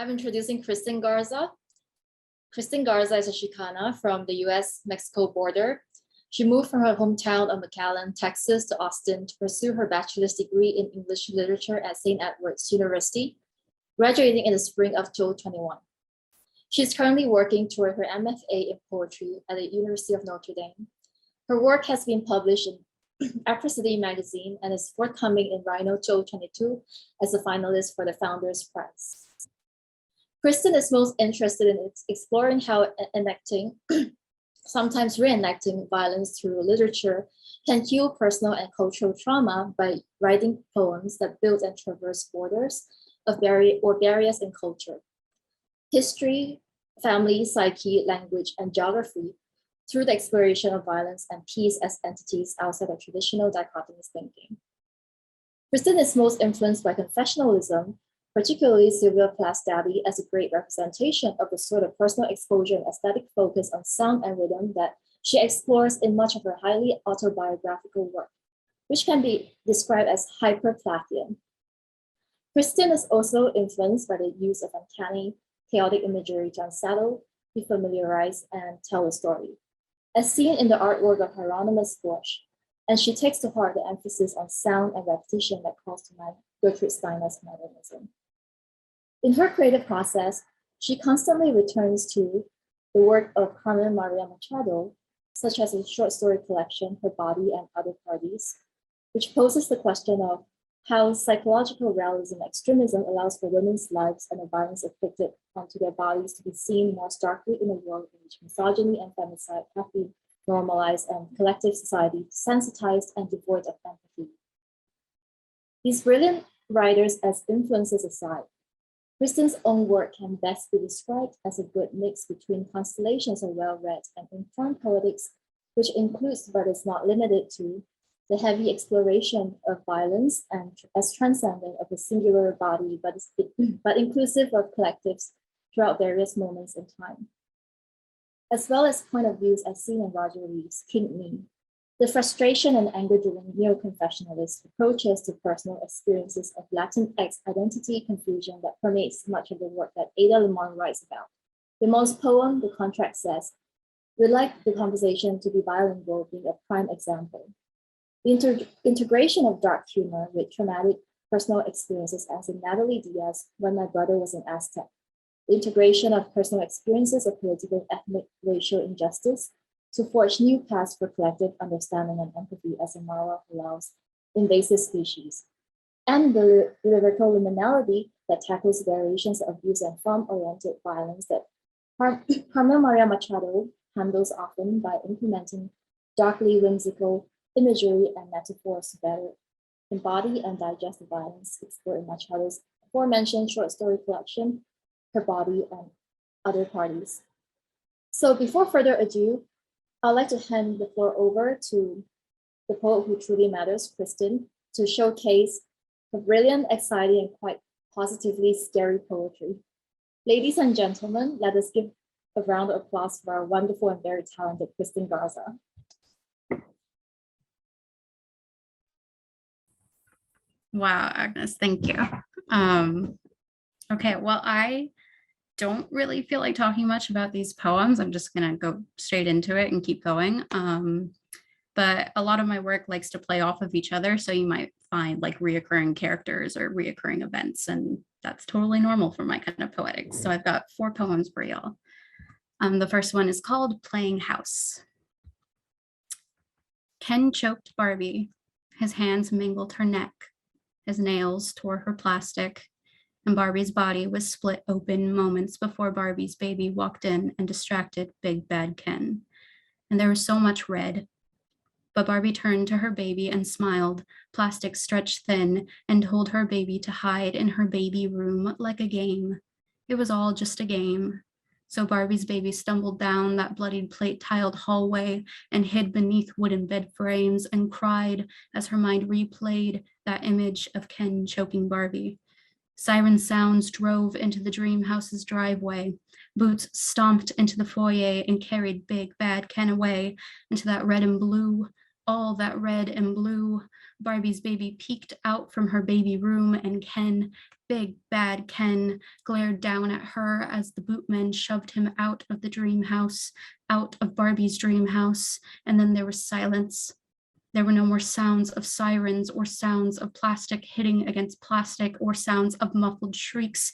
I'm introducing Kristyn Garza. Kristyn Garza is a Chicana from the US-Mexico border. She moved from her hometown of McAllen, Texas to Austin to pursue her bachelor's degree in English literature at St. Edward's University, graduating in the spring of 2021. She's currently working toward her MFA in poetry at the University of Notre Dame. Her work has been published in City magazine and is forthcoming in Rhino 2022 as a finalist for the Founders Prize. Kristyn is most interested in exploring how enacting, sometimes reenacting violence through literature can heal personal and cultural trauma by writing poems that build and traverse borders of barriers in culture, history, family, psyche, language, and geography through the exploration of violence and peace as entities outside of traditional dichotomous thinking. Kristyn is most influenced by confessionalism, particularly Sylvia Plath's Daddy, as a great representation of the sort of personal exposure and aesthetic focus on sound and rhythm that she explores in much of her highly autobiographical work, which can be described as hyper-Plathian. Kristyn is also influenced by the use of uncanny, chaotic imagery to unsettle, defamiliarize, and tell a story, as seen in the artwork of Hieronymus Bosch, and she takes to heart the emphasis on sound and repetition that calls to mind Gertrude Steiner's modernism. In her creative process, she constantly returns to the work of Carmen Maria Machado, such as a short story collection, Her Body and Other Parties, which poses the question of how psychological realism extremism allows for women's lives and the violence inflicted onto their bodies to be seen more starkly in a world in which misogyny and femicide have been normalized and collective society sensitized and devoid of empathy. These brilliant writers as influences aside, Kristyn's own work can best be described as a good mix between constellations of well-read and informed poetics, which includes but is not limited to the heavy exploration of violence and as transcendent of the singular body, but inclusive of collectives throughout various moments in time, as well as point of views as seen in Roger Reeves' King Me, the frustration and anger-driven neo-confessionalist approaches to personal experiences of Latinx identity confusion that permeates much of the work that Ada Limon writes about. Limon's poem, The Contract, says, "We'd like the conversation to be bilingual," being a prime example. The integration of dark humor with traumatic personal experiences, as in Natalie Diaz, When My Brother Was an Aztec. The integration of personal experiences of political, ethnic, racial injustice to forge new paths for collective understanding and empathy as a model who allows invasive species. And the lyrical liminality that tackles variations of abuse and farm-oriented violence that Carmen Maria Machado handles often by implementing darkly whimsical imagery and metaphors to better embody and digest the violence explored in Machado's aforementioned short story collection, Her Body and Other Parties. So before further ado, I'd like to hand the floor over to the poet who truly matters, Kristyn, to showcase her brilliant, exciting, and quite positively scary poetry. Ladies and gentlemen, let us give a round of applause for our wonderful and very talented Kristyn Garza. Wow, Agnes, thank you. Okay, well, I don't really feel like talking much about these poems. I'm just gonna go straight into it and keep going. But a lot of my work likes to play off of each other, so you might find like reoccurring characters or reoccurring events, and that's totally normal for my kind of poetics. So I've got 4 poems for y'all. The first one is called Playing House. Ken choked Barbie. His hands mangled her neck. His nails tore her plastic, and Barbie's body was split open moments before Barbie's baby walked in and distracted Big Bad Ken. And there was so much red. But Barbie turned to her baby and smiled, plastic stretched thin, and told her baby to hide in her baby room like a game. It was all just a game. So Barbie's baby stumbled down that bloodied plate-tiled hallway and hid beneath wooden bed frames and cried as her mind replayed that image of Ken choking Barbie. Siren sounds drove into the dream house's driveway. Boots stomped into the foyer and carried Big Bad Ken away into that red and blue, all that red and blue. Barbie's baby peeked out from her baby room, and Ken, big bad Ken, glared down at her as the bootmen shoved him out of the dream house, out of Barbie's dream house, and then there was silence. There were no more sounds of sirens or sounds of plastic hitting against plastic or sounds of muffled shrieks.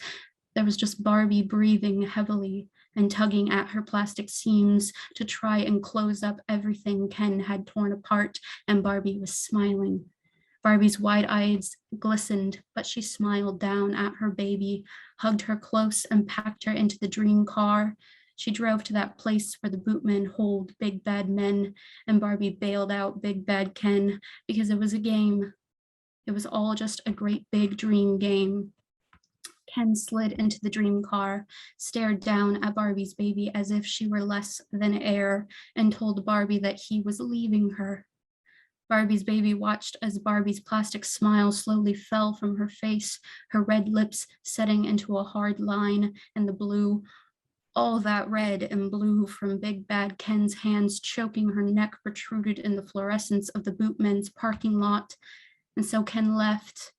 There was just Barbie breathing heavily and tugging at her plastic seams to try and close up everything Ken had torn apart, and Barbie was smiling. Barbie's wide eyes glistened, but she smiled down at her baby, hugged her close, and packed her into the dream car. She drove to that place where the bootmen hold big bad men, and Barbie bailed out big bad Ken because it was a game. It was all just a great big dream game. Ken slid into the dream car, stared down at Barbie's baby as if she were less than air, and told Barbie that he was leaving her. Barbie's baby watched as Barbie's plastic smile slowly fell from her face, her red lips setting into a hard line, and the blue, all that red and blue from big bad Ken's hands choking her neck protruded in the fluorescence of the bootmen's parking lot. And so Ken left.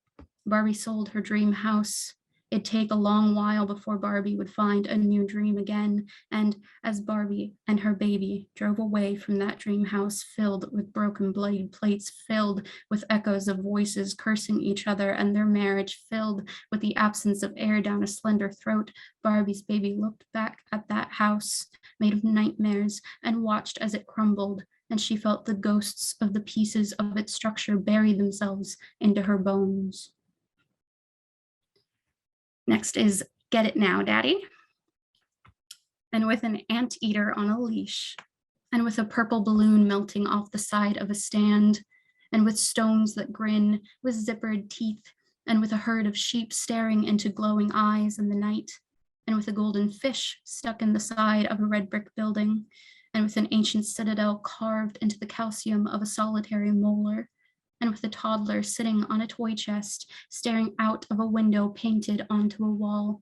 Barbie sold her dream house. It'd take a long while before Barbie would find a new dream again. And as Barbie and her baby drove away from that dream house filled with broken bloodied plates, filled with echoes of voices cursing each other, and their marriage filled with the absence of air down a slender throat, Barbie's baby looked back at that house made of nightmares and watched as it crumbled, and she felt the ghosts of the pieces of its structure bury themselves into her bones. Next is Get It Now, Daddy. And with an anteater on a leash, and with a purple balloon melting off the side of a stand, and with stones that grin, with zippered teeth, and with a herd of sheep staring into glowing eyes in the night, and with a golden fish stuck in the side of a red brick building, and with an ancient citadel carved into the calcium of a solitary molar, and with a toddler sitting on a toy chest, staring out of a window painted onto a wall,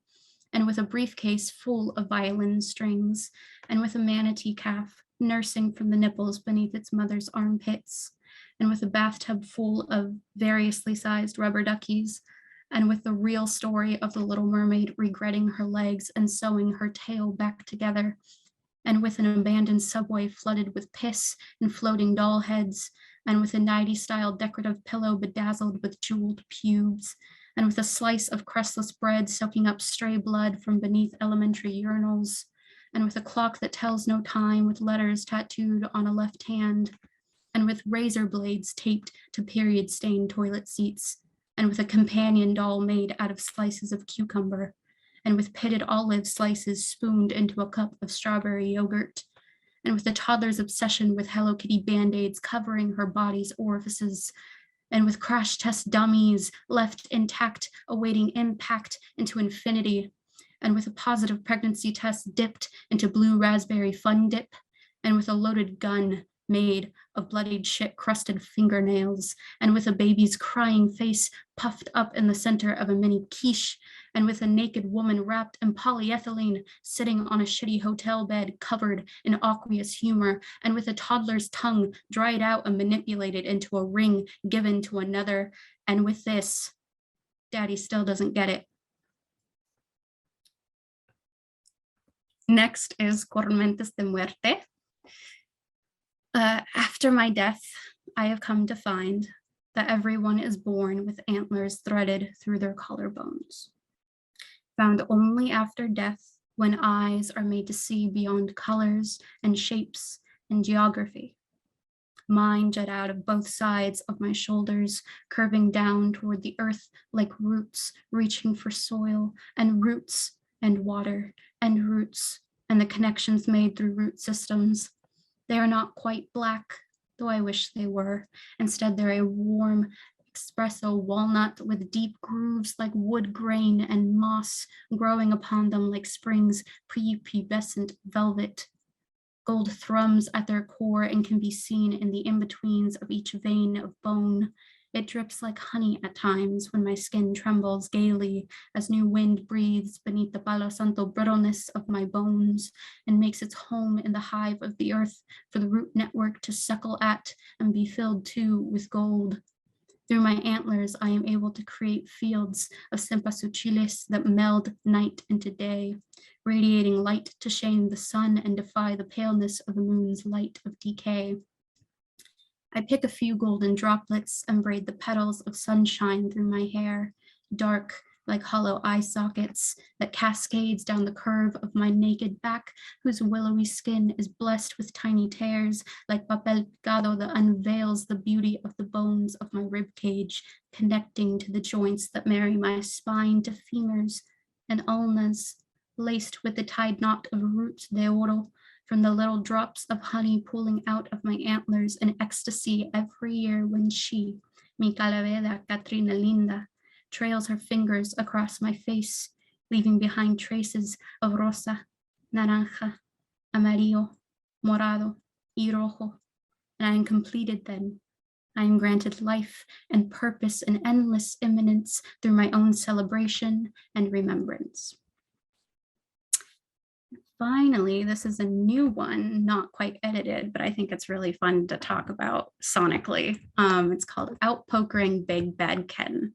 and with a briefcase full of violin strings, and with a manatee calf nursing from the nipples beneath its mother's armpits, and with a bathtub full of variously sized rubber duckies, and with the real story of the Little Mermaid regretting her legs and sewing her tail back together, and with an abandoned subway flooded with piss and floating doll heads, and with a 90s style decorative pillow bedazzled with jeweled pubes, and with a slice of crustless bread soaking up stray blood from beneath elementary urinals, and with a clock that tells no time with letters tattooed on a left hand, and with razor blades taped to period-stained toilet seats, and with a companion doll made out of slices of cucumber, and with pitted olive slices spooned into a cup of strawberry yogurt, and with the toddler's obsession with Hello Kitty Band-Aids covering her body's orifices, and with crash test dummies left intact, awaiting impact into infinity, and with a positive pregnancy test dipped into blue raspberry fun dip, and with a loaded gun made of bloodied shit-crusted fingernails, and with a baby's crying face puffed up in the center of a mini quiche, and with a naked woman wrapped in polyethylene sitting on a shitty hotel bed covered in aqueous humor, and with a toddler's tongue dried out and manipulated into a ring given to another. And with this, Daddy still doesn't get it. Next is Cormentes De Muerte. After my death, I have come to find that everyone is born with antlers threaded through their collarbones. Found only after death, when eyes are made to see beyond colors and shapes and geography. Mine jut out of both sides of my shoulders, curving down toward the earth like roots reaching for soil, and roots and water and roots and the connections made through root systems. They are not quite black, though I wish they were. Instead, they're a warm espresso walnut with deep grooves like wood grain and moss growing upon them like spring's prepubescent velvet. Gold thrums at their core and can be seen in the in-betweens of each vein of bone. It drips like honey at times when my skin trembles gaily as new wind breathes beneath the Palo Santo brittleness of my bones and makes its home in the hive of the earth for the root network to suckle at and be filled too with gold. Through my antlers, I am able to create fields of cempasúchiles that meld night into day, radiating light to shame the sun and defy the paleness of the moon's light of decay. I pick a few golden droplets and braid the petals of sunshine through my hair, dark like hollow eye sockets that cascades down the curve of my naked back, whose willowy skin is blessed with tiny tears like papel picado that unveils the beauty of the bones of my rib cage, connecting to the joints that marry my spine to femurs and ulnas, laced with the tied knot of roots de oro, from the little drops of honey pooling out of my antlers in ecstasy every year when she, mi calavera Catrina Linda, trails her fingers across my face, leaving behind traces of rosa, naranja, amarillo, morado, y rojo. And I am completed then. I am granted life and purpose and endless imminence through my own celebration and remembrance. Finally, this is a new one, not quite edited, but I think it's really fun to talk about sonically. It's called Out Pokering Big Bad Ken.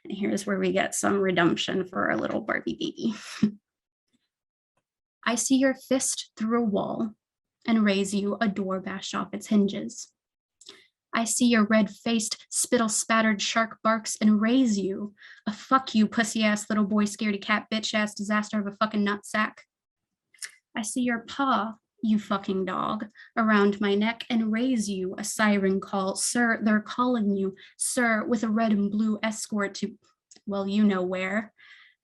And here's where we get some redemption for our little Barbie baby. I see your fist through a wall and raise you a door bashed off its hinges. I see your red-faced, spittle-spattered shark barks and raise you a fuck you, pussy-ass little boy, scaredy cat, bitch-ass disaster of a fucking nutsack. I see your paw, you fucking dog, around my neck and raise you a siren call. Sir, they're calling you, sir, with a red and blue escort to, well, you know where.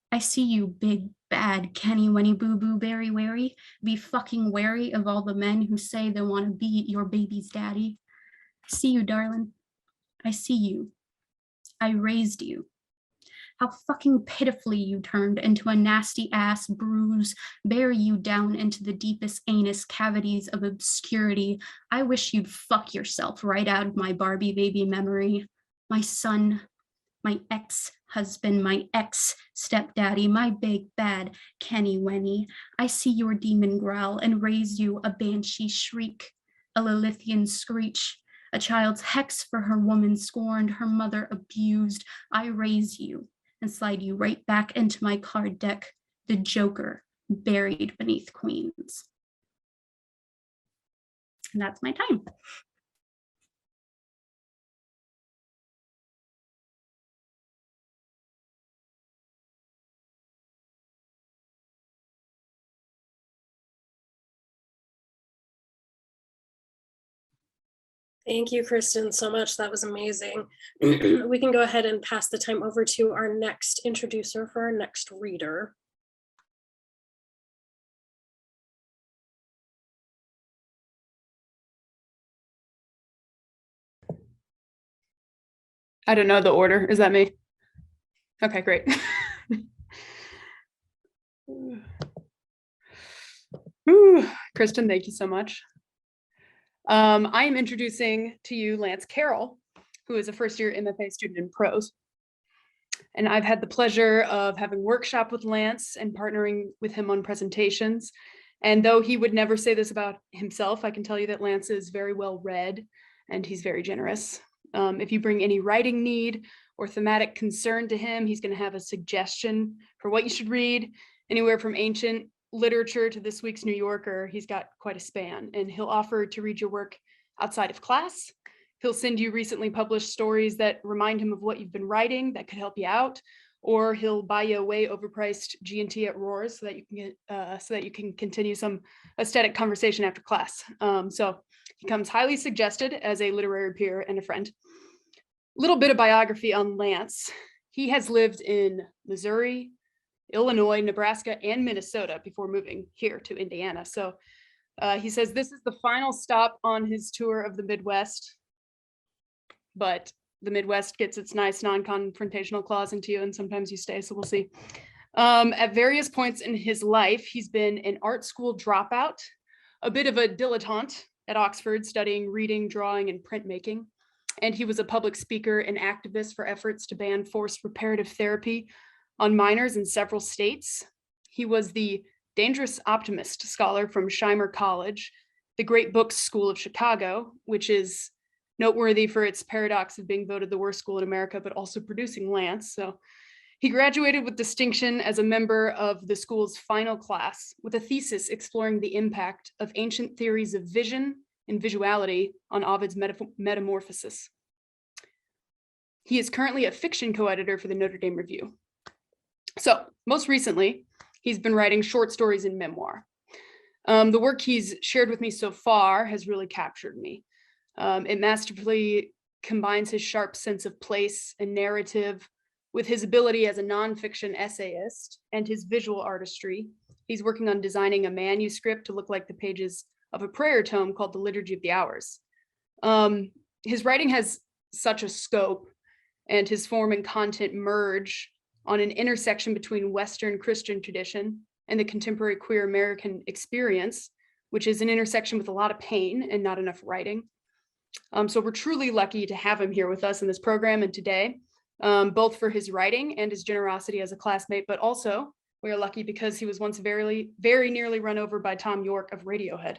I see you, big, bad, Kenny, Wenny, boo, boo, berry, wary. Be fucking wary of all the men who say they want to be your baby's daddy. I see you, darling. I see you. I raised you. How fucking pitifully you turned into a nasty ass bruise, bury you down into the deepest anus cavities of obscurity. I wish you'd fuck yourself right out of my Barbie baby memory. My son, my ex-husband, my ex-stepdaddy, my big bad Kenny Wenny. I see your demon growl and raise you a banshee shriek, a Lilithian screech, a child's hex for her woman scorned, her mother abused. I raise you and slide you right back into my card deck, the Joker buried beneath queens. And that's my time. Thank you, Kristyn, so much. That was amazing. We can go ahead and pass the time over to our next introducer for our next reader. I don't know the order. Is that me? Okay, great. Ooh, Kristyn, thank you so much. I am introducing to you Lance Carroll, who is a first-year MFA student in prose. And I've had the pleasure of having workshop with Lance and partnering with him on presentations. And though he would never say this about himself, I can tell you that Lance is very well read and he's very generous. If you bring any writing need or thematic concern to him, he's going to have a suggestion for what you should read, anywhere from ancient literature to this week's New Yorker. He's got quite a span, and he'll offer to read your work outside of class. He'll send you recently published stories that remind him of what you've been writing that could help you out, or he'll buy you a way overpriced G&T at Roars so that you can continue some aesthetic conversation after class. So he comes highly suggested as a literary peer and a friend. Little bit of biography on Lance. He has lived in Missouri, Illinois, Nebraska, and Minnesota before moving here to Indiana. So he says this is the final stop on his tour of the Midwest, but the Midwest gets its nice non-confrontational clause into you, and sometimes you stay, so we'll see. At various points in his life, he's been an art school dropout, a bit of a dilettante at Oxford, studying reading, drawing, and printmaking. And he was a public speaker and activist for efforts to ban forced reparative therapy on minors in several states. He was the Dangerous Optimist Scholar from Shimer College, the Great Books School of Chicago, which is noteworthy for its paradox of being voted the worst school in America, but also producing Lance. So he graduated with distinction as a member of the school's final class with a thesis exploring the impact of ancient theories of vision and visuality on Ovid's Metamorphosis. He is currently a fiction co-editor for the Notre Dame Review. So most recently, he's been writing short stories and memoir. The work he's shared with me so far has really captured me. It masterfully combines his sharp sense of place and narrative with his ability as a nonfiction essayist and his visual artistry. He's working on designing a manuscript to look like the pages of a prayer tome called the Liturgy of the Hours. His writing has such a scope, and his form and content merge on an intersection between Western Christian tradition and the contemporary queer American experience, which is an intersection with a lot of pain and not enough writing. So we're truly lucky to have him here with us in this program and today, both for his writing and his generosity as a classmate, but also we are lucky because he was once very nearly run over by Tom York of Radiohead.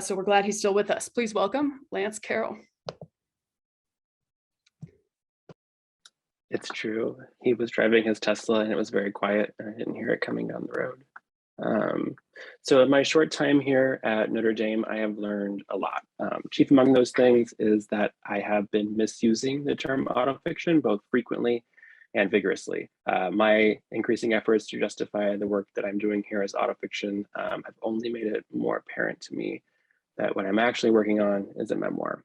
So we're glad he's still with us. Please welcome Lance Carroll. It's true. He was driving his Tesla and it was very quiet and I didn't hear it coming down the road. So in my short time here at Notre Dame, I have learned a lot. Chief among those things is that I have been misusing the term autofiction both frequently and vigorously. My increasing efforts to justify the work that I'm doing here as autofiction have only made it more apparent to me that what I'm actually working on is a memoir.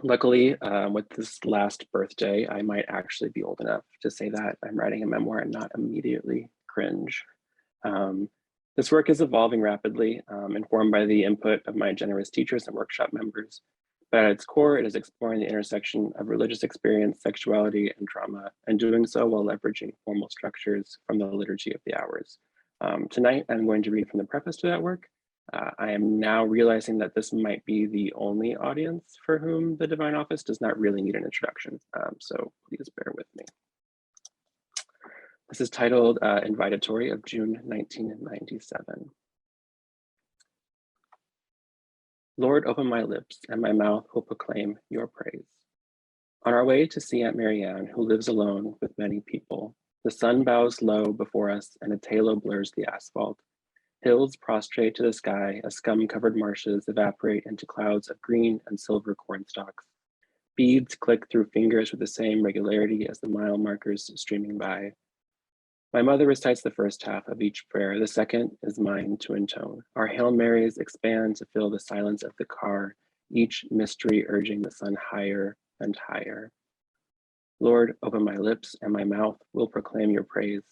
Luckily, with this last birthday, I might actually be old enough to say that I'm writing a memoir and not immediately cringe. This work is evolving rapidly, informed by the input of my generous teachers and workshop members. But at its core, it is exploring the intersection of religious experience, sexuality, and trauma, and doing so while leveraging formal structures from the Liturgy of the Hours. Tonight, I'm going to read from the preface to that work. I am now realizing that this might be the only audience for whom the Divine Office does not really need an introduction, so please bear with me. This is titled Invitatory of June 1997. Lord, open my lips, and my mouth will proclaim your praise. On our way to see Aunt Marianne, who lives alone with many people, the sun bows low before us, and its halo blurs the asphalt. Hills prostrate to the sky as scum-covered marshes evaporate into clouds of green and silver cornstalks. Beads click through fingers with the same regularity as the mile markers streaming by. My mother recites the first half of each prayer. The second is mine to intone. Our Hail Marys expand to fill the silence of the car, each mystery urging the sun higher and higher. Lord, open my lips, and my mouth will proclaim your praise.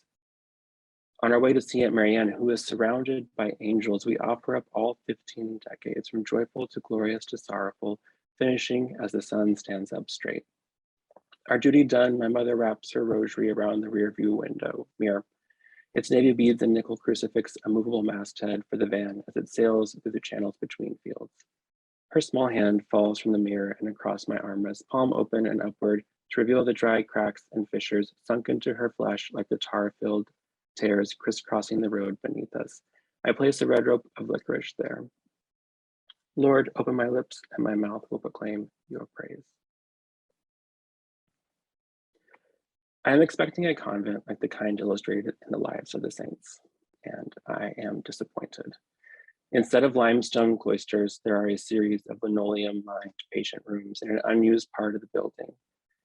On our way to see Aunt Marianne, who is surrounded by angels, we offer up all 15 decades, from joyful to glorious to sorrowful, finishing as the sun stands up straight. Our duty done, my mother wraps her rosary around the rear view window mirror. Its navy beads and nickel crucifix a movable masthead for the van as it sails through the channels between fields. Her small hand falls from the mirror and across my armrest, palm open and upward to reveal the dry cracks and fissures sunk into her flesh like the tar-filled tears crisscrossing the road beneath us. I place a red rope of licorice there. Lord, open my lips and my mouth will proclaim your praise. I am expecting a convent like the kind illustrated in the lives of the saints, and I am disappointed. Instead of limestone cloisters, there are a series of linoleum-lined patient rooms in an unused part of the building.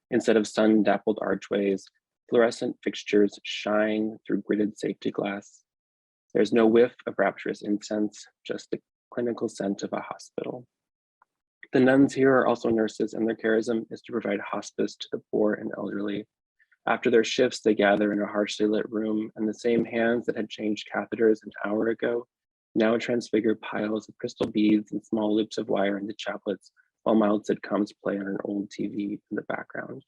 Instead of sun-dappled archways, fluorescent fixtures shine through gridded safety glass. There's no whiff of rapturous incense, just the clinical scent of a hospital. The nuns here are also nurses, and their charism is to provide hospice to the poor and elderly. After their shifts, they gather in a harshly lit room, and the same hands that had changed catheters an hour ago now transfigure piles of crystal beads and small loops of wire into chaplets, while mild sitcoms play on an old TV in the background.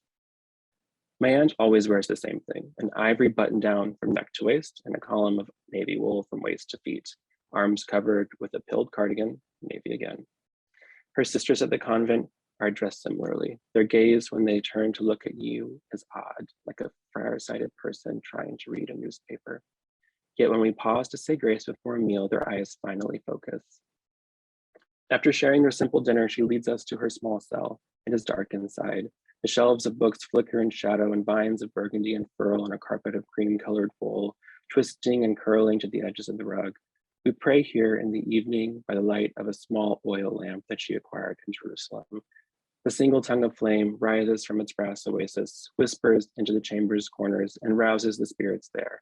My aunt always wears the same thing, an ivory button down from neck to waist and a column of navy wool from waist to feet, arms covered with a pilled cardigan, navy again. Her sisters at the convent are dressed similarly. Their gaze when they turn to look at you is odd, like a farsighted person trying to read a newspaper. Yet when we pause to say grace before a meal, their eyes finally focus. After sharing their simple dinner, she leads us to her small cell. It is dark inside. The shelves of books flicker in shadow, and vines of burgundy unfurl on a carpet of cream-colored wool, twisting and curling to the edges of the rug. We pray here in the evening by the light of a small oil lamp that she acquired in Jerusalem. The single tongue of flame rises from its brass oasis, whispers into the chamber's corners, and rouses the spirits there.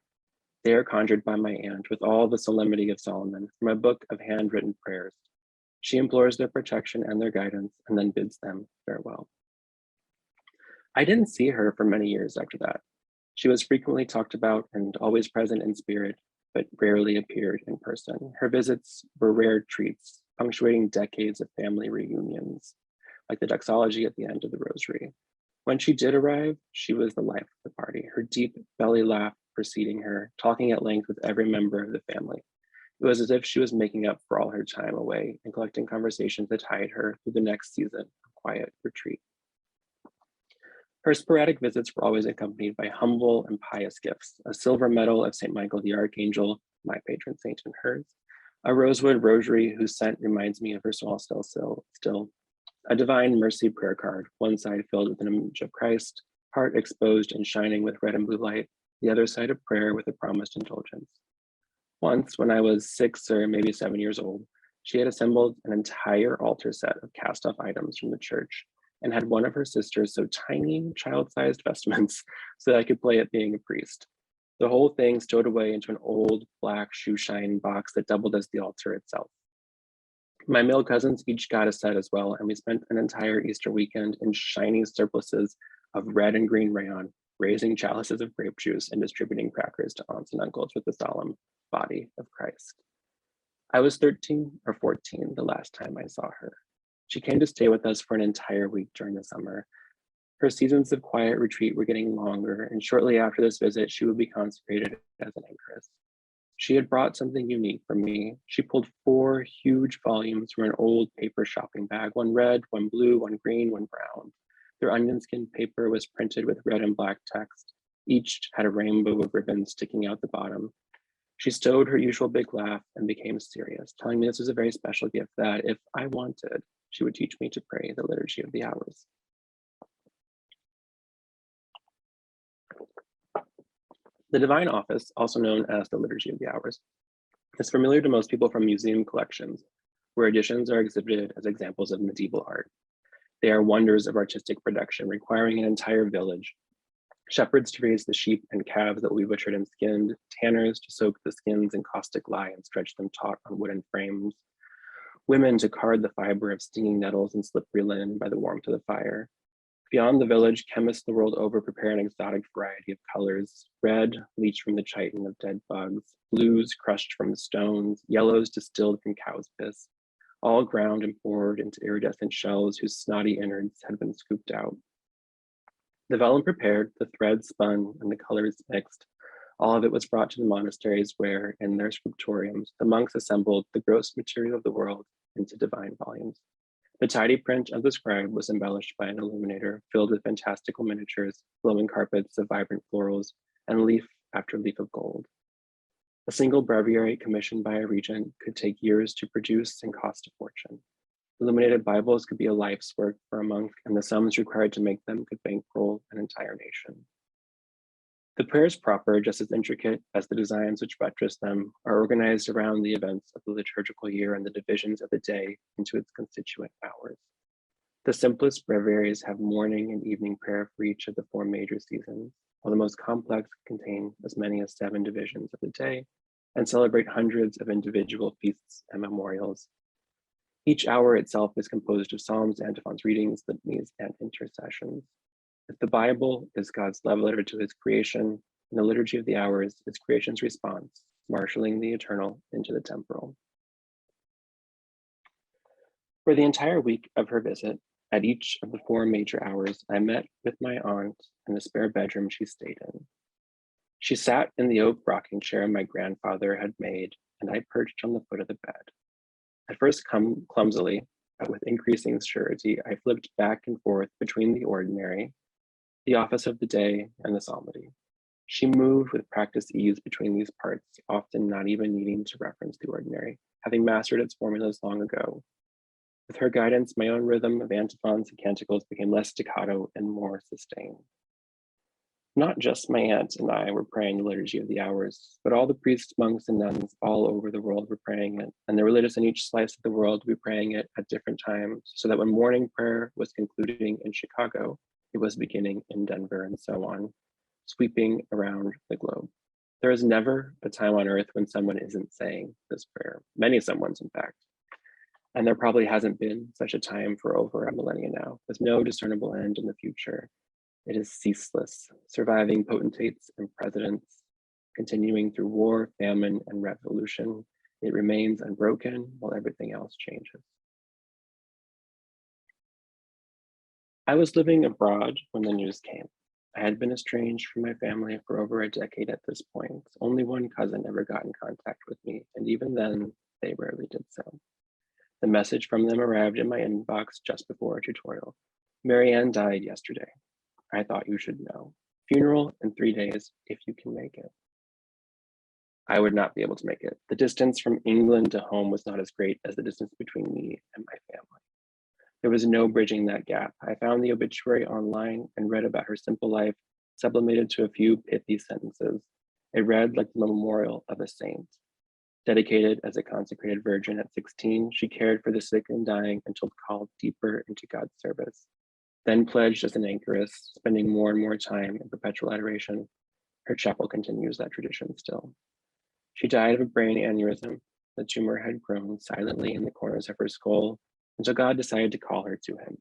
They are conjured by my aunt with all the solemnity of Solomon from a book of handwritten prayers. She implores their protection and their guidance, and then bids them farewell. I didn't see her for many years after that. She was frequently talked about and always present in spirit, but rarely appeared in person. Her visits were rare treats, punctuating decades of family reunions, like the doxology at the end of the rosary. When she did arrive, she was the life of the party, her deep belly laugh preceding her, talking at length with every member of the family. It was as if she was making up for all her time away and collecting conversations that tied her through the next season of quiet retreat. Her sporadic visits were always accompanied by humble and pious gifts: a silver medal of St. Michael the Archangel, my patron saint and hers, a rosewood rosary whose scent reminds me of her small still, a divine mercy prayer card, one side filled with an image of Christ, heart exposed and shining with red and blue light, the other side of prayer with a promised indulgence. Once, when I was 6 or maybe 7 years old, she had assembled an entire altar set of cast-off items from the church and had one of her sisters sew tiny, child-sized vestments so that I could play at being a priest. The whole thing stowed away into an old black shoe shine box that doubled as the altar itself. My male cousins each got a set as well, and we spent an entire Easter weekend in shiny surplices of red and green rayon, raising chalices of grape juice and distributing crackers to aunts and uncles with the solemn body of Christ. I was 13 or 14 the last time I saw her. She came to stay with us for an entire week during the summer. Her seasons of quiet retreat were getting longer, and shortly after this visit, she would be consecrated as an anchoress. She had brought something unique for me. She pulled 4 huge volumes from an old paper shopping bag, one red, one blue, one green, one brown. Their onion skin paper was printed with red and black text. Each had a rainbow of ribbons sticking out the bottom. She stowed her usual big laugh and became serious, telling me this was a very special gift that, if I wanted, she would teach me to pray the Liturgy of the Hours. The Divine Office, also known as the Liturgy of the Hours, is familiar to most people from museum collections, where editions are exhibited as examples of medieval art. They are wonders of artistic production, requiring an entire village: shepherds to raise the sheep and calves that will be butchered and skinned, tanners to soak the skins in caustic lye and stretch them taut on wooden frames, women to card the fiber of stinging nettles and slippery linen by the warmth of the fire. Beyond the village, chemists the world over prepare an exotic variety of colors: red, leached from the chitin of dead bugs, blues crushed from the stones, yellows distilled from cow's piss, all ground and poured into iridescent shells whose snotty innards had been scooped out. The vellum prepared, the threads spun, and the colors mixed, all of it was brought to the monasteries where, in their scriptoriums, the monks assembled the gross material of the world into divine volumes. The tidy print of the scribe was embellished by an illuminator filled with fantastical miniatures, flowing carpets of vibrant florals, and leaf after leaf of gold. A single breviary commissioned by a regent could take years to produce and cost a fortune. Illuminated Bibles could be a life's work for a monk, and the sums required to make them could bankroll an entire nation. The prayers proper, just as intricate as the designs which buttress them, are organized around the events of the liturgical year and the divisions of the day into its constituent hours. The simplest breviaries have morning and evening prayer for each of the 4 major seasons, while the most complex contain as many as 7 divisions of the day and celebrate hundreds of individual feasts and memorials. Each hour itself is composed of psalms, antiphons, readings, litanies, and intercessions. If the Bible is God's love letter to his creation, and the Liturgy of the Hours is creation's response, marshaling the eternal into the temporal. For the entire week of her visit, at each of the 4 major hours, I met with my aunt in the spare bedroom she stayed in. She sat in the oak rocking chair my grandfather had made, and I perched on the foot of the bed. At first clumsily, but with increasing surety, I flipped back and forth between the ordinary, the office of the day, and the psalmody. She moved with practiced ease between these parts, often not even needing to reference the ordinary, having mastered its formulas long ago. With her guidance, my own rhythm of antiphons and canticles became less staccato and more sustained. Not just my aunt and I were praying the Liturgy of the Hours, but all the priests, monks, and nuns all over the world were praying it, and the religious in each slice of the world would be praying it at different times, so that when morning prayer was concluding in Chicago, it was beginning in Denver, and so on, sweeping around the globe. There is never a time on earth when someone isn't saying this prayer, many someones, in fact. And there probably hasn't been such a time for over a millennia now, with no discernible end in the future. It is ceaseless, surviving potentates and presidents, continuing through war, famine, and revolution. It remains unbroken while everything else changes. I was living abroad when the news came. I had been estranged from my family for over a decade at this point. Only one cousin ever got in contact with me, and even then, they rarely did so. The message from them arrived in my inbox just before a tutorial. Marianne died yesterday. I thought you should know. Funeral in 3 days, if you can make it. I would not be able to make it. The distance from England to home was not as great as the distance between me and my family. There was no bridging that gap. I found the obituary online and read about her simple life, sublimated to a few pithy sentences. It read like the memorial of a saint. Dedicated as a consecrated virgin at 16, she cared for the sick and dying until called deeper into God's service. Then pledged as an anchoress, spending more and more time in perpetual adoration. Her chapel continues that tradition still. She died of a brain aneurysm. The tumor had grown silently in the corners of her skull until God decided to call her to him.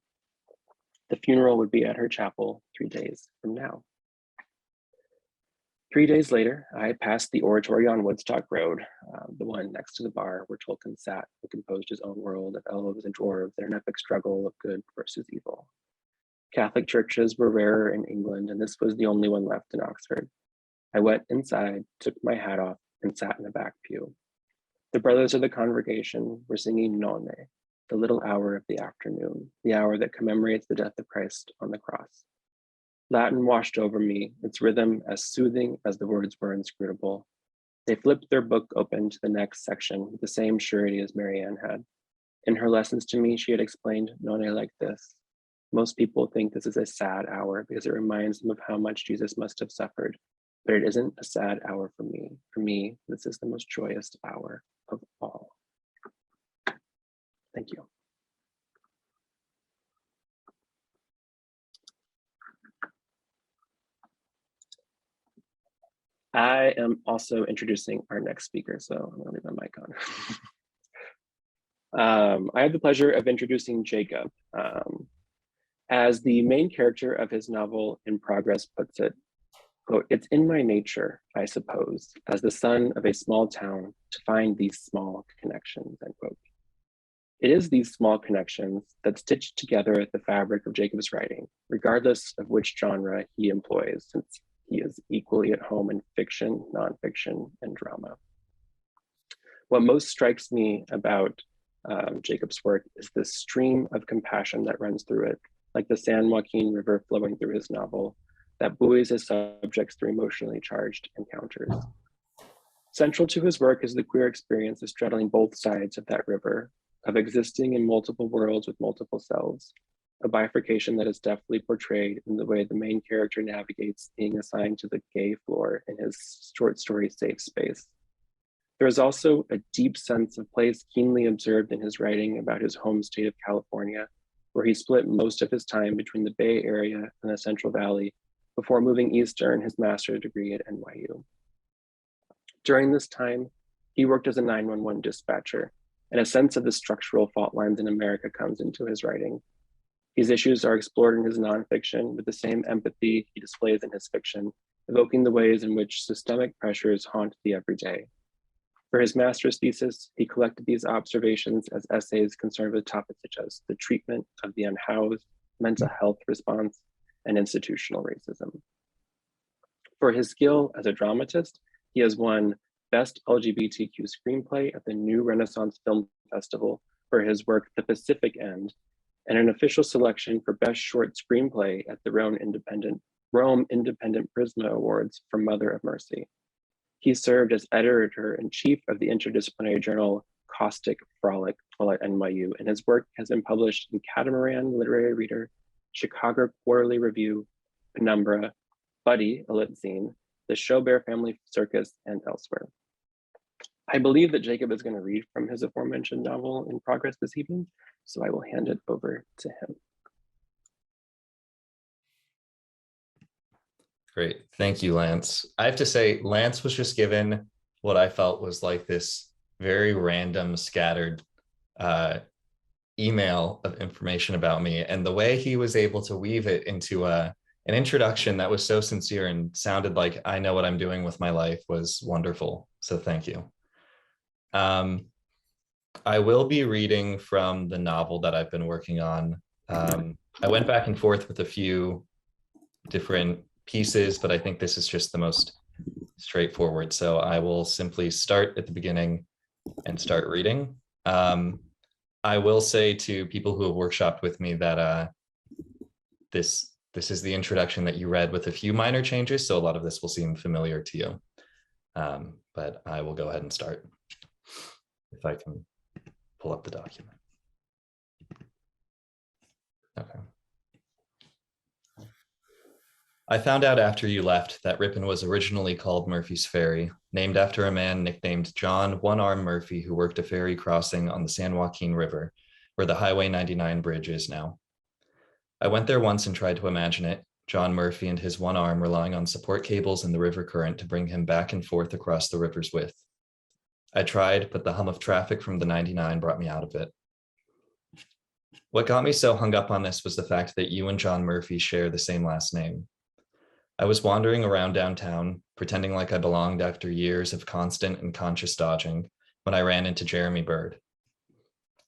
The funeral would be at her chapel 3 days from now. 3 days later, I passed the oratory on Woodstock Road, the one next to the bar where Tolkien sat and composed his own world of elves and dwarves in an epic struggle of good versus evil. Catholic churches were rarer in England, and this was the only one left in Oxford. I went inside, took my hat off, and sat in a back pew. The brothers of the congregation were singing None, the little hour of the afternoon, the hour that commemorates the death of Christ on the cross. Latin washed over me, its rhythm as soothing as the words were inscrutable. They flipped their book open to the next section with the same surety as Marianne had. In her lessons to me, she had explained None like this. Most people think this is a sad hour because it reminds them of how much Jesus must have suffered, but it isn't a sad hour for me. For me, this is the most joyous hour of all. Thank you. I am also introducing our next speaker, so I'm gonna leave my mic on. I have the pleasure of introducing Jacob. As the main character of his novel In Progress puts it, quote, "It's in my nature, I suppose, as the son of a small town, to find these small connections," end quote. It is these small connections that stitch together the fabric of Jacob's writing, regardless of which genre he employs, since he is equally at home in fiction, nonfiction, and drama. What most strikes me about Jacob's work is the stream of compassion that runs through it, like the San Joaquin River flowing through his novel, that buoys his subjects through emotionally charged encounters. Central to his work is the queer experience of straddling both sides of that river, of existing in multiple worlds with multiple selves, a bifurcation that is deftly portrayed in the way the main character navigates being assigned to the gay floor in his short story Safe Space. There is also a deep sense of place keenly observed in his writing about his home state of California, where he split most of his time between the Bay Area and the Central Valley before moving east to earn his master's degree at NYU. During this time, he worked as a 911 dispatcher, and a sense of the structural fault lines in America comes into his writing. These issues are explored in his nonfiction with the same empathy he displays in his fiction, evoking the ways in which systemic pressures haunt the everyday. For his master's thesis, he collected these observations as essays concerned with topics such as the treatment of the unhoused, mental health response, and institutional racism. For his skill as a dramatist, he has won Best LGBTQ Screenplay at the New Renaissance Film Festival for his work The Pacific End, and an official selection for Best Short Screenplay at the Rome Independent Prisma Awards for Mother of Mercy. He served as editor-in-chief of the interdisciplinary journal caustic frolic while at NYU, and his work has been published in Catamaran Literary Reader, Chicago Quarterly Review, Penumbra, Buddy, a lit zine, the Showbear Family Circus, and elsewhere. I believe that Jacob is going to read from his aforementioned novel in progress this evening, so I will hand it over to him. Great, thank you, Lance. I have to say, Lance was just given what I felt was like this very random, scattered email of information about me, and the way he was able to weave it into an introduction that was so sincere and sounded like I know what I'm doing with my life was wonderful. So thank you. I will be reading from the novel that I've been working on. I went back and forth with a few different pieces, but I think this is just the most straightforward. So I will simply start at the beginning and start reading. I will say to people who have workshopped with me that this is the introduction that you read with a few minor changes, so a lot of this will seem familiar to you. But I will go ahead and start. If I can pull up the document. Okay. I found out after you left that Ripon was originally called Murphy's Ferry, named after a man nicknamed John One-Arm Murphy who worked a ferry crossing on the San Joaquin River, where the Highway 99 bridge is now. I went there once and tried to imagine it, John Murphy and his one arm relying on support cables in the river current to bring him back and forth across the river's width. I tried, but the hum of traffic from the 99 brought me out of it. What got me so hung up on this was the fact that you and John Murphy share the same last name. I was wandering around downtown, pretending like I belonged after years of constant and conscious dodging, when I ran into Jeremy Bird.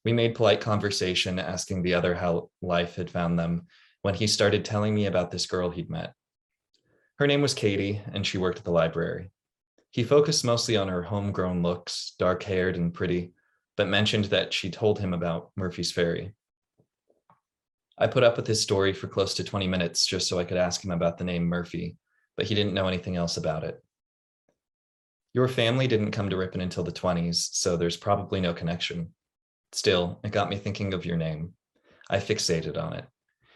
We made polite conversation, asking the other how life had found them, when he started telling me about this girl he'd met. Her name was Katie, and she worked at the library. He focused mostly on her homegrown looks, dark-haired and pretty, but mentioned that she told him about Murphy's Ferry. I put up with his story for close to 20 minutes just so I could ask him about the name Murphy, but he didn't know anything else about it. Your family didn't come to Ripon until the 20s, so there's probably no connection. Still, it got me thinking of your name. I fixated on it.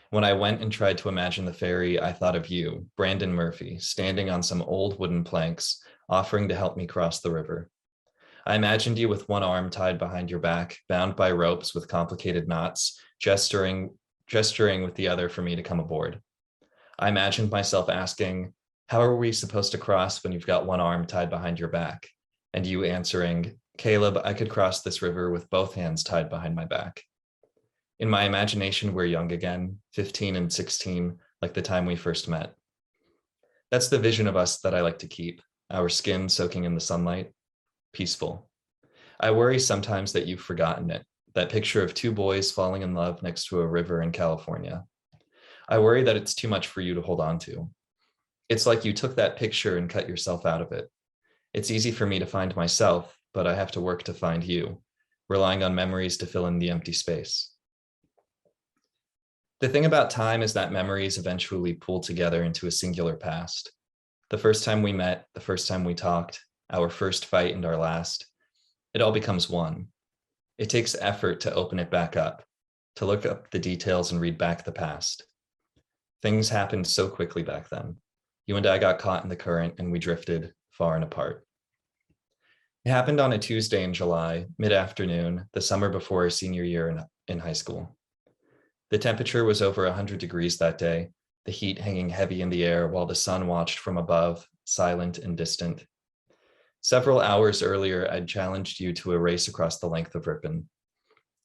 When I went and tried to imagine the ferry, I thought of you, Brandon Murphy, standing on some old wooden planks, offering to help me cross the river. I imagined you with one arm tied behind your back, bound by ropes with complicated knots, gesturing with the other for me to come aboard. I imagined myself asking, how are we supposed to cross when you've got one arm tied behind your back? And you answering, Caleb, I could cross this river with both hands tied behind my back. In my imagination, we're young again, 15 and 16, like the time we first met. That's the vision of us that I like to keep, our skin soaking in the sunlight, peaceful. I worry sometimes that you've forgotten it, that picture of two boys falling in love next to a river in California. I worry that it's too much for you to hold on to. It's like you took that picture and cut yourself out of it. It's easy for me to find myself, but I have to work to find you, relying on memories to fill in the empty space. The thing about time is that memories eventually pool together into a singular past. The first time we met, the first time we talked, our first fight and our last, it all becomes one. It takes effort to open it back up, to look up the details and read back the past. Things happened so quickly back then. You and I got caught in the current and we drifted far and apart. It happened on a Tuesday in July, mid-afternoon, the summer before our senior year in high school. The temperature was over 100 degrees that day, the heat hanging heavy in the air while the sun watched from above, silent and distant. Several hours earlier, I'd challenged you to a race across the length of Ripon.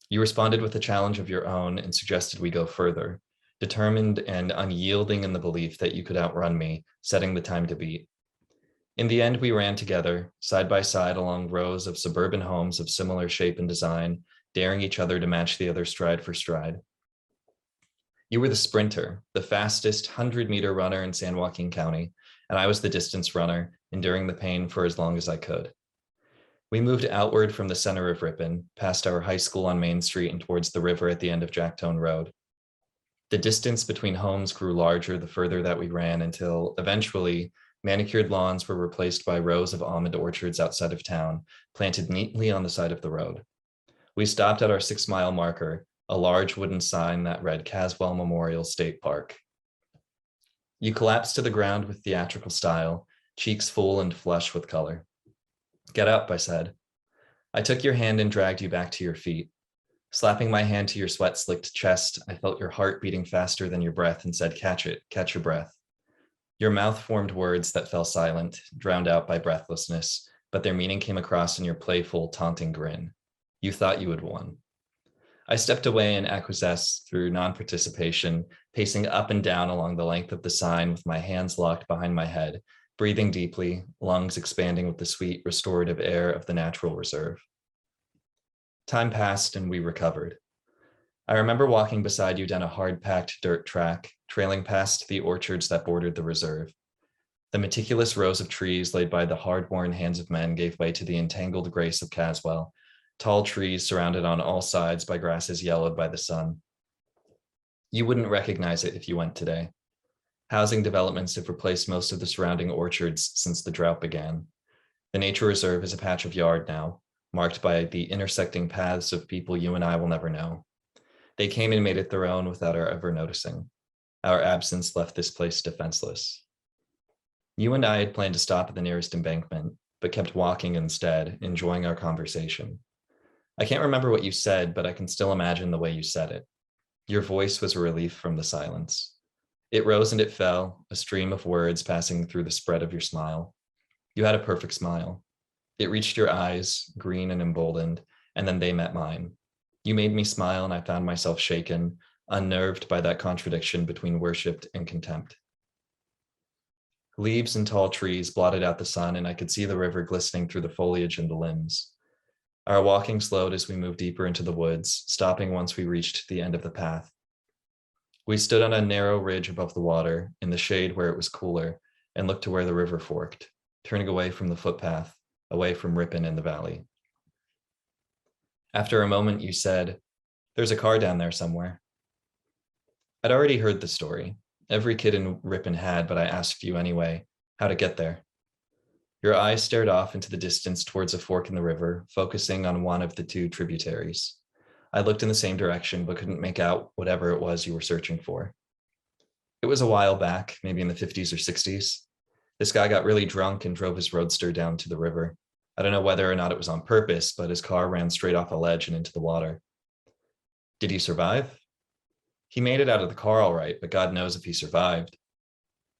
You responded with a challenge of your own and suggested we go further, determined and unyielding in the belief that you could outrun me, setting the time to beat. In the end, we ran together, side by side along rows of suburban homes of similar shape and design, daring each other to match the other stride for stride. You were the sprinter, the fastest 100-meter runner in San Joaquin County, and I was the distance runner, enduring the pain for as long as I could. We moved outward from the center of Ripon, past our high school on Main Street and towards the river at the end of Jacktone Road. The distance between homes grew larger the further that we ran until eventually manicured lawns were replaced by rows of almond orchards outside of town, planted neatly on the side of the road. We stopped at our 6-mile marker, a large wooden sign that read Caswell Memorial State Park. You collapsed to the ground with theatrical style, cheeks full and flush with color. Get up, I said. I took your hand and dragged you back to your feet. Slapping my hand to your sweat-slicked chest, I felt your heart beating faster than your breath and said, catch it, catch your breath. Your mouth formed words that fell silent, drowned out by breathlessness, but their meaning came across in your playful, taunting grin. You thought you had won. I stepped away and acquiesced through non-participation, pacing up and down along the length of the sign with my hands locked behind my head, breathing deeply, lungs expanding with the sweet, restorative air of the natural reserve. Time passed and we recovered. I remember walking beside you down a hard-packed dirt track, trailing past the orchards that bordered the reserve. The meticulous rows of trees laid by the hard-worn hands of men gave way to the entangled grace of Caswell, tall trees surrounded on all sides by grasses yellowed by the sun. You wouldn't recognize it if you went today. Housing developments have replaced most of the surrounding orchards since the drought began. The nature reserve is a patch of yard now, marked by the intersecting paths of people you and I will never know. They came and made it their own without our ever noticing. Our absence left this place defenseless. You and I had planned to stop at the nearest embankment, but kept walking instead, enjoying our conversation. I can't remember what you said, but I can still imagine the way you said it. Your voice was a relief from the silence. It rose and it fell, a stream of words passing through the spread of your smile. You had a perfect smile. It reached your eyes, green and emboldened, and then they met mine. You made me smile and I found myself shaken, unnerved by that contradiction between worshipped and contempt. Leaves and tall trees blotted out the sun and I could see the river glistening through the foliage and the limbs. Our walking slowed as we moved deeper into the woods, stopping once we reached the end of the path. We stood on a narrow ridge above the water, in the shade where it was cooler, and looked to where the river forked, turning away from the footpath, away from Ripon in the valley. After a moment, you said, "There's a car down there somewhere." I'd already heard the story. Every kid in Ripon had, but I asked you anyway, how to get there. Your eyes stared off into the distance towards a fork in the river, focusing on one of the two tributaries. I looked in the same direction, but couldn't make out whatever it was you were searching for. It was a while back, maybe in the 50s or 60s. This guy got really drunk and drove his roadster down to the river. I don't know whether or not it was on purpose, but his car ran straight off a ledge and into the water. Did he survive? He made it out of the car all right, but God knows if he survived.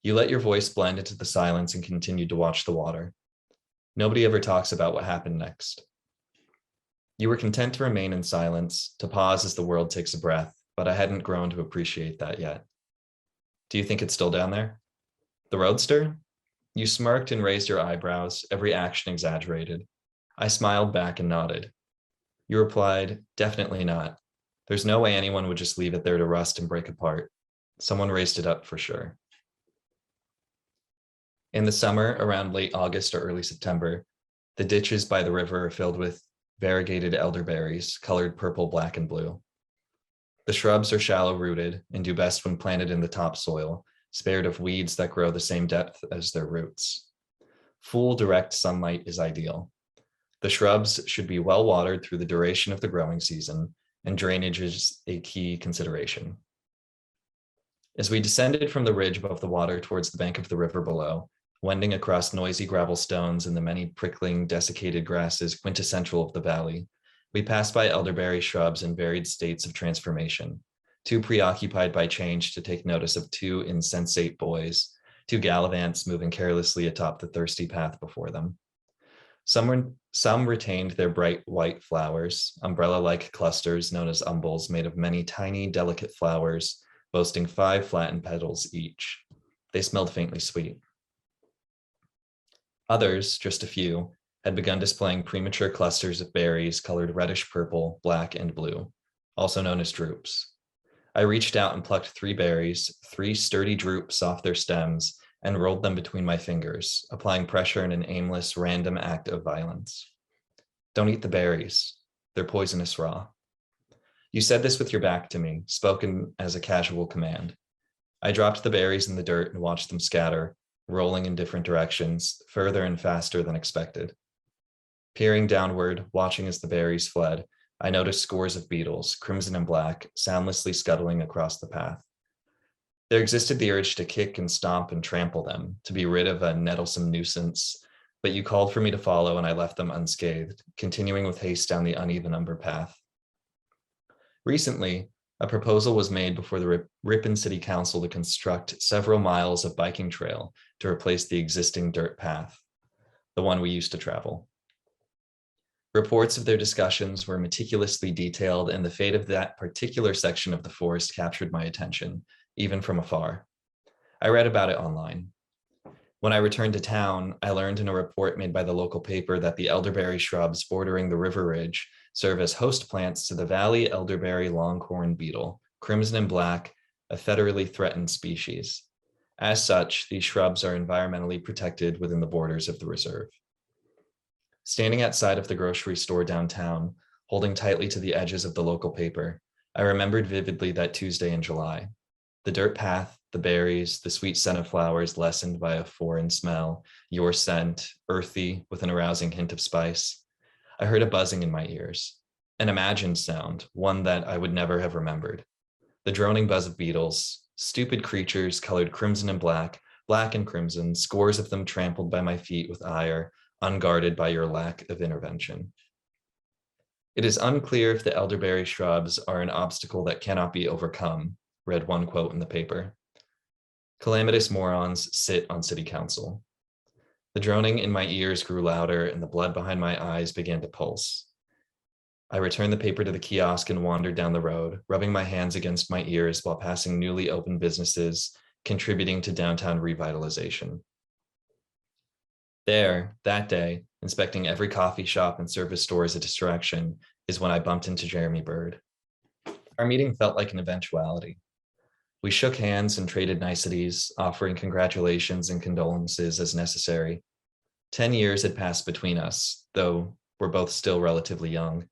You let your voice blend into the silence and continued to watch the water. Nobody ever talks about what happened next. You were content to remain in silence, to pause as the world takes a breath, but I hadn't grown to appreciate that yet. Do you think it's still down there? The roadster? You smirked and raised your eyebrows, every action exaggerated. I smiled back and nodded. You replied, "Definitely not. There's no way anyone would just leave it there to rust and break apart. Someone raised it up for sure." In the summer, around late August or early September, the ditches by the river are filled with variegated elderberries, colored purple, black, and blue. The shrubs are shallow-rooted and do best when planted in the topsoil, spared of weeds that grow the same depth as their roots. Full, direct sunlight is ideal. The shrubs should be well watered through the duration of the growing season, and drainage is a key consideration. As we descended from the ridge above the water towards the bank of the river below, wending across noisy gravel stones and the many prickling, desiccated grasses quintessential of the valley, we passed by elderberry shrubs in varied states of transformation, too preoccupied by change to take notice of two insensate boys, two gallivants moving carelessly atop the thirsty path before them. Some retained their bright white flowers, umbrella-like clusters known as umbels made of many tiny, delicate flowers, boasting 5 flattened petals each. They smelled faintly sweet. Others, just a few, had begun displaying premature clusters of berries colored reddish purple, black, and blue, also known as drupes. I reached out and plucked 3 berries, 3 sturdy drupes off their stems, and rolled them between my fingers, applying pressure in an aimless, random act of violence. Don't eat the berries. They're poisonous raw. You said this with your back to me, spoken as a casual command. I dropped the berries in the dirt and watched them scatter, rolling in different directions, further and faster than expected. Peering downward, watching as the berries fled, I noticed scores of beetles, crimson and black, soundlessly scuttling across the path. There existed the urge to kick and stomp and trample them, to be rid of a nettlesome nuisance, but you called for me to follow and I left them unscathed, continuing with haste down the uneven umber path. Recently, a proposal was made before the Ripon City Council to construct several miles of biking trail to replace the existing dirt path, the one we used to travel. Reports of their discussions were meticulously detailed, and the fate of that particular section of the forest captured my attention, even from afar. I read about it online. When I returned to town, I learned in a report made by the local paper that the elderberry shrubs bordering the river ridge serve as host plants to the valley elderberry longhorn beetle, crimson and black, a federally threatened species. As such, these shrubs are environmentally protected within the borders of the reserve. Standing outside of the grocery store downtown, holding tightly to the edges of the local paper, I remembered vividly that Tuesday in July. The dirt path, the berries, the sweet scent of flowers lessened by a foreign smell, your scent, earthy with an arousing hint of spice. I heard a buzzing in my ears, an imagined sound, one that I would never have remembered. The droning buzz of beetles, stupid creatures colored crimson and black, black and crimson, scores of them trampled by my feet with ire, unguarded by your lack of intervention. It is unclear if the elderberry shrubs are an obstacle that cannot be overcome, read one quote in the paper. Calamitous morons sit on city council. The droning in my ears grew louder and the blood behind my eyes began to pulse. I returned the paper to the kiosk and wandered down the road, rubbing my hands against my ears while passing newly opened businesses, contributing to downtown revitalization. There, that day, inspecting every coffee shop and service store as a distraction, is when I bumped into Jeremy Bird. Our meeting felt like an eventuality. We shook hands and traded niceties, offering congratulations and condolences as necessary. 10 years had passed between us, though we're both still relatively young.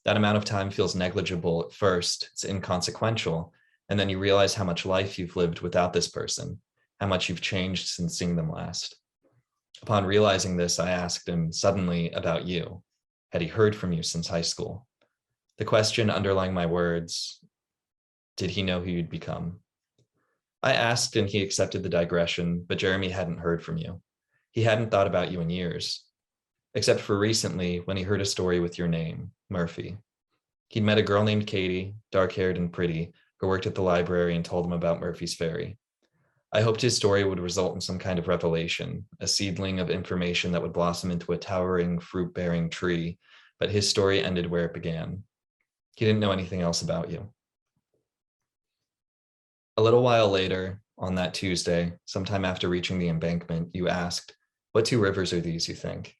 That amount of time feels negligible at first, it's inconsequential, and then you realize how much life you've lived without this person, how much you've changed since seeing them last. Upon realizing this, I asked him suddenly about you. Had he heard from you since high school? The question underlying my words, did he know who you'd become? I asked and he accepted the digression, but Jeremy hadn't heard from you. He hadn't thought about you in years, except for recently when he heard a story with your name, Murphy. He'd met a girl named Katie, dark-haired and pretty, who worked at the library and told him about Murphy's Ferry. I hoped his story would result in some kind of revelation, a seedling of information that would blossom into a towering fruit-bearing tree, but his story ended where it began. He didn't know anything else about you. A little while later, on that Tuesday, sometime after reaching the embankment, you asked, "What two rivers are these, you think?"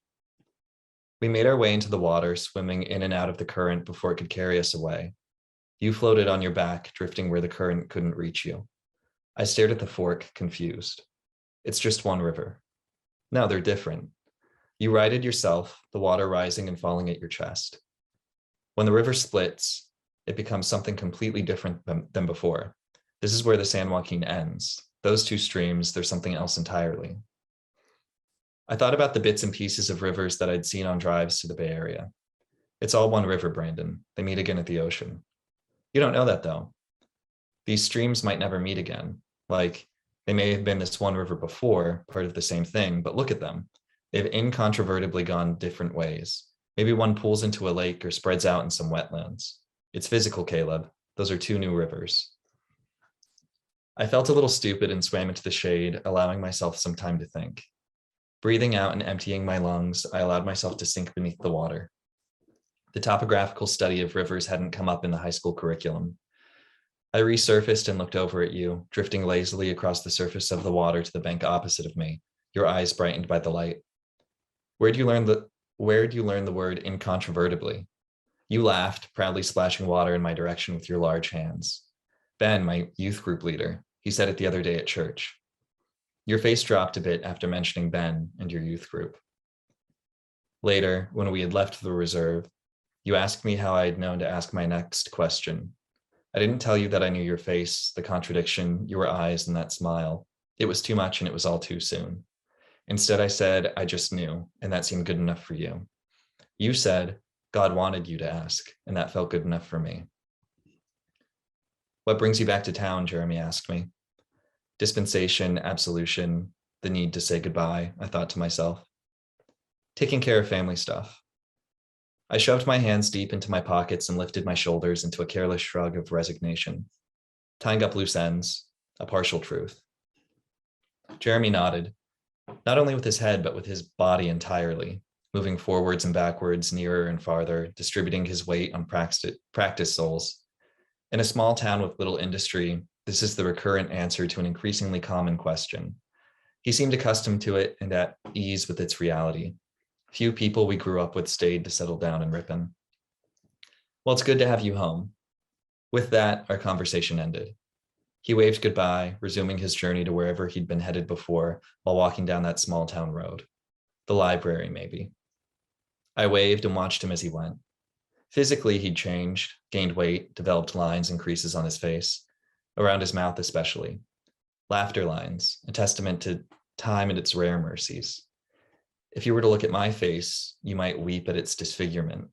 We made our way into the water, swimming in and out of the current before it could carry us away. You floated on your back, drifting where the current couldn't reach you. I stared at the fork, confused. It's just one river. No, they're different. You righted yourself, the water rising and falling at your chest. When the river splits, it becomes something completely different than before. This is where the San Joaquin ends. Those two streams, there's something else entirely. I thought about the bits and pieces of rivers that I'd seen on drives to the Bay Area. It's all one river, Brandon. They meet again at the ocean. You don't know that, though. These streams might never meet again. Like, they may have been this one river before, part of the same thing, but look at them. They've incontrovertibly gone different ways. Maybe one pools into a lake or spreads out in some wetlands. It's physical, Caleb. Those are two new rivers. I felt a little stupid and swam into the shade, allowing myself some time to think. Breathing out and emptying my lungs, I allowed myself to sink beneath the water. The topographical study of rivers hadn't come up in the high school curriculum. I resurfaced and looked over at you, drifting lazily across the surface of the water to the bank opposite of me, your eyes brightened by the light. Where'd you learn the word incontrovertibly? You laughed, proudly splashing water in my direction with your large hands. Ben, my youth group leader, he said it the other day at church. Your face dropped a bit after mentioning Ben and your youth group. Later, when we had left the reserve, you asked me how I had known to ask my next question. I didn't tell you that I knew your face, the contradiction, your eyes, and that smile. It was too much and it was all too soon. Instead, I said, I just knew, and that seemed good enough for you. You said, God wanted you to ask, and that felt good enough for me. What brings you back to town? Jeremy asked me. Dispensation, absolution, the need to say goodbye, I thought to myself. Taking care of family stuff. I shoved my hands deep into my pockets and lifted my shoulders into a careless shrug of resignation, tying up loose ends, a partial truth. Jeremy nodded, not only with his head, but with his body entirely, moving forwards and backwards, nearer and farther, distributing his weight on practice soles. In a small town with little industry, this is the recurrent answer to an increasingly common question. He seemed accustomed to it and at ease with its reality. Few people we grew up with stayed to settle down in Ripon. Well, it's good to have you home. With that, our conversation ended. He waved goodbye, resuming his journey to wherever he'd been headed before while walking down that small town road. The library, maybe. I waved and watched him as he went. Physically, he'd changed, gained weight, developed lines and creases on his face, around his mouth especially. Laughter lines, a testament to time and its rare mercies. If you were to look at my face, you might weep at its disfigurement.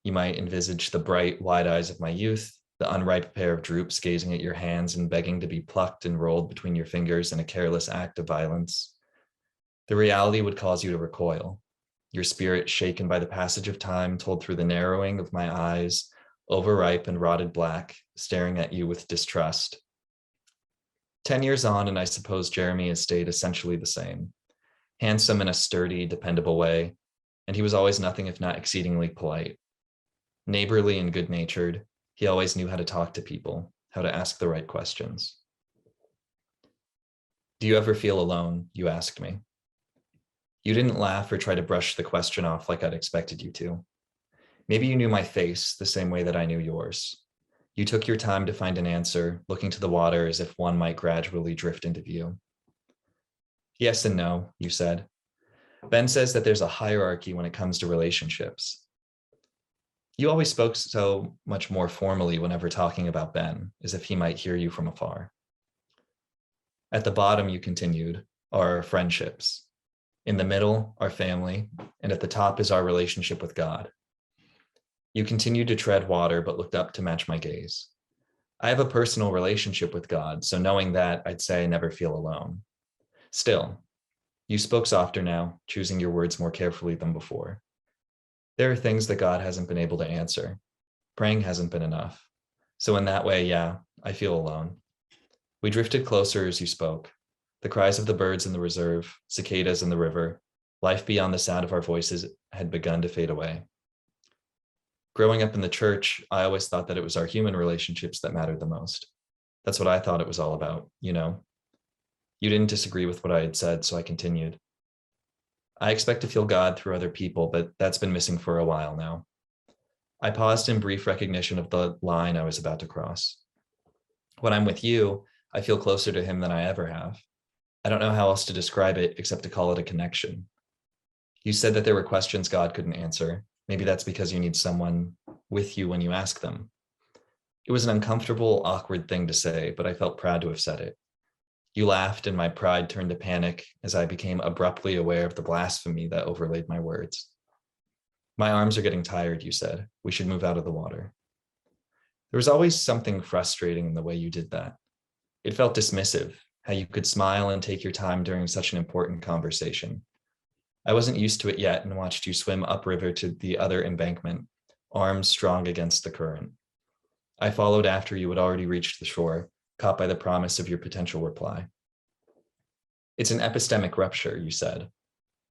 You might envisage the bright, wide eyes of my youth, the unripe pair of droops gazing at your hands and begging to be plucked and rolled between your fingers in a careless act of violence. The reality would cause you to recoil, your spirit shaken by the passage of time told through the narrowing of my eyes, overripe and rotted black, staring at you with distrust. 10 years on, and I suppose Jeremy has stayed essentially the same. Handsome in a sturdy, dependable way, and he was always nothing if not exceedingly polite. Neighborly and good-natured, he always knew how to talk to people, how to ask the right questions. Do you ever feel alone? You asked me. You didn't laugh or try to brush the question off like I'd expected you to. Maybe you knew my face the same way that I knew yours. You took your time to find an answer, looking to the water as if one might gradually drift into view. Yes and no, you said. Ben says that there's a hierarchy when it comes to relationships. You always spoke so much more formally whenever talking about Ben, as if he might hear you from afar. At the bottom, you continued, are our friendships. In the middle, our family, and at the top is our relationship with God. You continued to tread water, but looked up to match my gaze. I have a personal relationship with God, so knowing that, I'd say I never feel alone. Still, you spoke softer now, choosing your words more carefully than before. There are things that God hasn't been able to answer. Praying hasn't been enough. So in that way, yeah, I feel alone. We drifted closer as you spoke. The cries of the birds in the reserve, cicadas in the river, life beyond the sound of our voices had begun to fade away. Growing up in the church, I always thought that it was our human relationships that mattered the most. That's what I thought it was all about, you know. You didn't disagree with what I had said, so I continued. I expect to feel God through other people, but that's been missing for a while now. I paused in brief recognition of the line I was about to cross. When I'm with you, I feel closer to him than I ever have. I don't know how else to describe it except to call it a connection. You said that there were questions God couldn't answer. Maybe that's because you need someone with you when you ask them. It was an uncomfortable, awkward thing to say, but I felt proud to have said it. You laughed and my pride turned to panic as I became abruptly aware of the blasphemy that overlaid my words. My arms are getting tired, you said. We should move out of the water. There was always something frustrating in the way you did that. It felt dismissive, how you could smile and take your time during such an important conversation. I wasn't used to it yet and watched you swim upriver to the other embankment, arms strong against the current. I followed after you had already reached the shore, caught by the promise of your potential reply. It's an epistemic rupture, you said.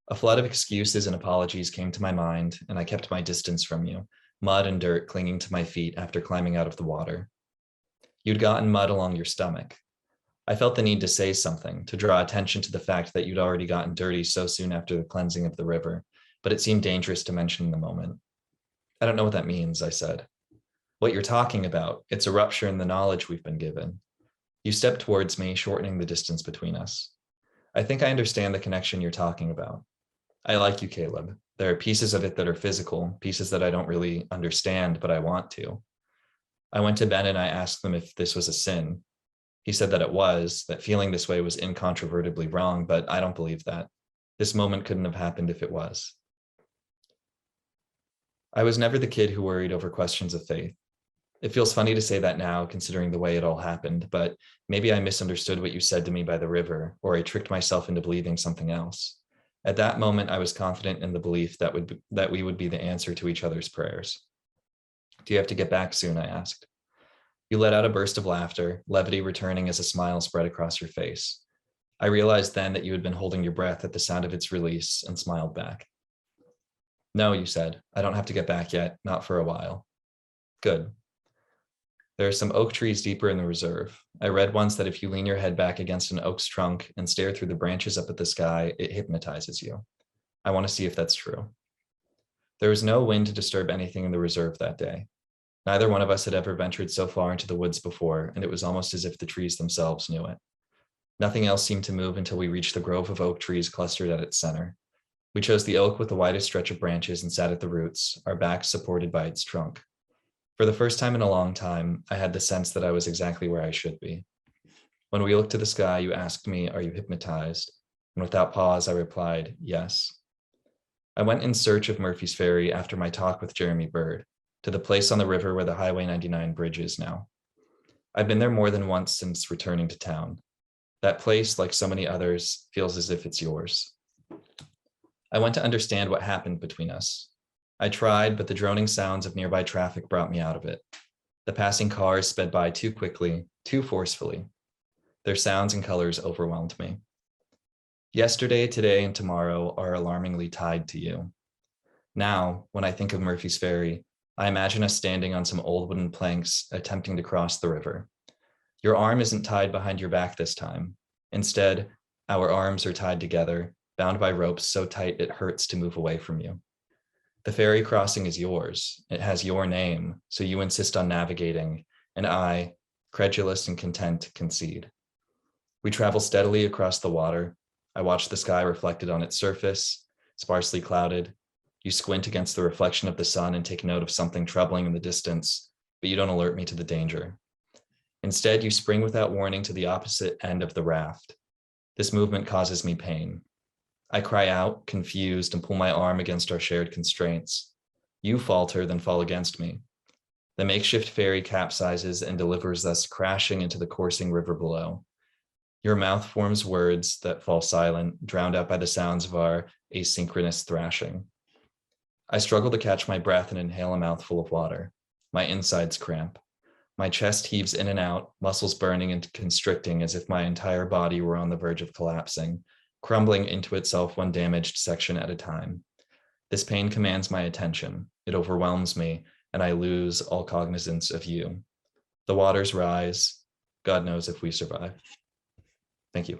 A flood of excuses and apologies came to my mind, and I kept my distance from you, mud and dirt clinging to my feet after climbing out of the water. You'd gotten mud along your stomach. I felt the need to say something, to draw attention to the fact that you'd already gotten dirty so soon after the cleansing of the river, but it seemed dangerous to mention in the moment. I don't know what that means, I said. What you're talking about, it's a rupture in the knowledge we've been given. You stepped towards me, shortening the distance between us. I think I understand the connection you're talking about. I like you, Caleb. There are pieces of it that are physical, pieces that I don't really understand, but I want to. I went to Ben and I asked him if this was a sin. He said that it was, that feeling this way was incontrovertibly wrong, but I don't believe that. This moment couldn't have happened if it was. I was never the kid who worried over questions of faith. It feels funny to say that now, considering the way it all happened, but maybe I misunderstood what you said to me by the river, or I tricked myself into believing something else. At that moment, I was confident in the belief that we would be the answer to each other's prayers. Do you have to get back soon? I asked. You let out a burst of laughter, levity returning as a smile spread across your face. I realized then that you had been holding your breath at the sound of its release and smiled back. No, you said, I don't have to get back yet, not for a while. Good. There are some oak trees deeper in the reserve. I read once that if you lean your head back against an oak's trunk and stare through the branches up at the sky, it hypnotizes you. I want to see if that's true. There was no wind to disturb anything in the reserve that day. Neither one of us had ever ventured so far into the woods before, and it was almost as if the trees themselves knew it. Nothing else seemed to move until we reached the grove of oak trees clustered at its center. We chose the oak with the widest stretch of branches and sat at the roots, our backs supported by its trunk. For the first time in a long time, I had the sense that I was exactly where I should be. When we looked to the sky, you asked me, are you hypnotized? And without pause, I replied, yes. I went in search of Murphy's Ferry after my talk with Jeremy Bird, to the place on the river where the Highway 99 bridge is now. I've been there more than once since returning to town. That place, like so many others, feels as if it's yours. I went to understand what happened between us. I tried, but the droning sounds of nearby traffic brought me out of it. The passing cars sped by too quickly, too forcefully. Their sounds and colors overwhelmed me. Yesterday, today, and tomorrow are alarmingly tied to you. Now, when I think of Murphy's Ferry, I imagine us standing on some old wooden planks attempting to cross the river. Your arm isn't tied behind your back this time. Instead, our arms are tied together, bound by ropes so tight it hurts to move away from you. The ferry crossing is yours. It has your name, so you insist on navigating, and I, credulous and content, concede. We travel steadily across the water. I watch the sky reflected on its surface, sparsely clouded. You squint against the reflection of the sun and take note of something troubling in the distance, but you don't alert me to the danger. Instead, you spring without warning to the opposite end of the raft. This movement causes me pain. I cry out, confused, and pull my arm against our shared constraints. You falter, then fall against me. The makeshift ferry capsizes and delivers us crashing into the coursing river below. Your mouth forms words that fall silent, drowned out by the sounds of our asynchronous thrashing. I struggle to catch my breath and inhale a mouthful of water. My insides cramp. My chest heaves in and out, muscles burning and constricting as if my entire body were on the verge of collapsing, crumbling into itself one damaged section at a time. This pain commands my attention. It overwhelms me, and I lose all cognizance of you. The waters rise. God knows if we survive. Thank you.